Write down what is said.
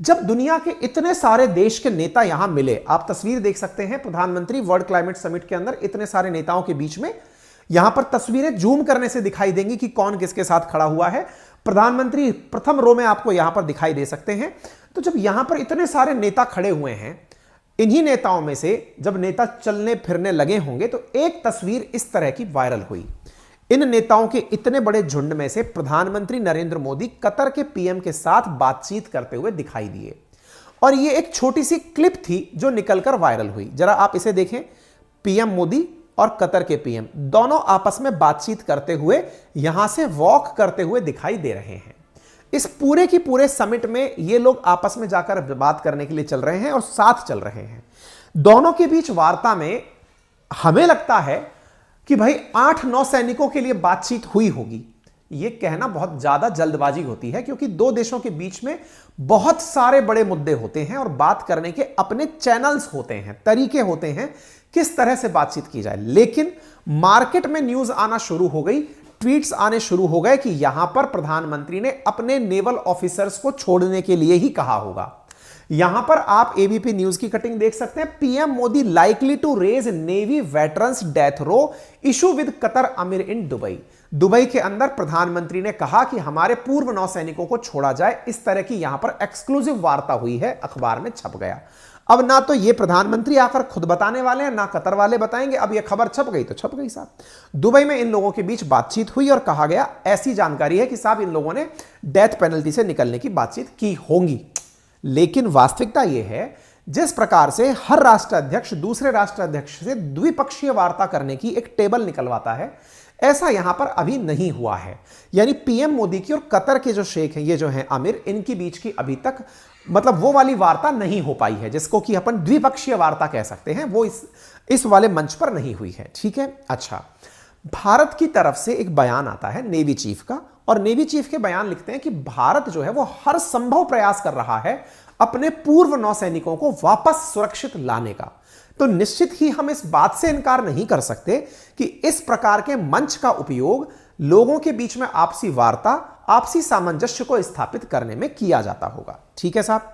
जब दुनिया के इतने सारे देश के नेता यहां मिले, आप तस्वीर देख सकते हैं, प्रधानमंत्री वर्ल्ड क्लाइमेट समिट के अंदर इतने सारे नेताओं के बीच में, यहां पर तस्वीरें जूम करने से दिखाई देंगी कि कौन किसके साथ खड़ा हुआ है। प्रधानमंत्री प्रथम रो में आपको यहां पर दिखाई दे सकते हैं। तो जब यहां पर इतने सारे नेता खड़े हुए हैं, इन्हीं नेताओं में से जब नेता चलने फिरने लगे होंगे तो एक तस्वीर इस तरह की वायरल हुई। इन नेताओं के इतने बड़े झुंड में से प्रधानमंत्री नरेंद्र मोदी कतर के पीएम के साथ बातचीत करते हुए दिखाई दिए, और यह एक छोटी सी क्लिप थी जो निकलकर वायरल हुई। जरा आप इसे देखें, पीएम मोदी और कतर के पीएम दोनों आपस में बातचीत करते हुए यहां से वॉक करते हुए दिखाई दे रहे हैं। इस पूरे की पूरे समिट में ये लोग आपस में जाकर बात करने के लिए चल रहे हैं और साथ चल रहे हैं। दोनों के बीच वार्ता में हमें लगता है कि भाई 8-9 सैनिकों के लिए बातचीत हुई होगी। यह कहना बहुत ज्यादा जल्दबाजी होती है, क्योंकि दो देशों के बीच में बहुत सारे बड़े मुद्दे होते हैं और बात करने के अपने चैनल्स होते हैं, तरीके होते हैं किस तरह से बातचीत की जाए। लेकिन मार्केट में न्यूज आना शुरू हो गई, ट्वीट्स आने शुरू हो गए कि यहां पर प्रधानमंत्री ने अपने नेवल ऑफिसर्स को छोड़ने के लिए ही कहा होगा। यहां पर आप एबीपी न्यूज की कटिंग देख सकते हैं, PM Modi likely to raise navy veterans death row issue with Qatar emir in Dubai. Dubai के अंदर प्रधानमंत्री ने कहा कि हमारे पूर्व नौसैनिकों को छोड़ा जाए। इस तरह की यहां पर एक्सक्लूसिव वार्ता हुई है, अखबार में छप गया। अब ना तो ये प्रधानमंत्री आकर खुद बताने वाले हैं, ना कतर वाले बताएंगे। अब ये खबर छप गई तो छप गई साहब। दुबई में इन लोगों के बीच बातचीत हुई और कहा गया, ऐसी जानकारी है कि साहब इन लोगों ने डेथ पेनल्टी से निकलने की बातचीत की होंगी। लेकिन वास्तविकता यह है, जिस प्रकार से हर राष्ट्र अध्यक्ष दूसरे राष्ट्र अध्यक्ष से द्विपक्षीय वार्ता करने की एक टेबल निकलवाता है, ऐसा यहां पर अभी नहीं हुआ है। यानी पीएम मोदी की और कतर के जो शेख हैं, ये जो हैं आमिर, इनकी बीच की अभी तक मतलब वो वाली वार्ता नहीं हो पाई है जिसको कि अपन द्विपक्षीय वार्ता कह सकते हैं, वो इस वाले मंच पर नहीं हुई है। ठीक है। अच्छा, भारत की तरफ से एक बयान आता है नेवी चीफ का, और नेवी चीफ के बयान लिखते हैं कि भारत जो है वो हर संभव प्रयास कर रहा है अपने पूर्व नौसैनिकों को वापस सुरक्षित लाने का। तो निश्चित ही हम इस बात से इनकार नहीं कर सकते कि इस प्रकार के मंच का उपयोग लोगों के बीच में आपसी वार्ता, आपसी सामंजस्य को स्थापित करने में किया जाता होगा। ठीक है साहब।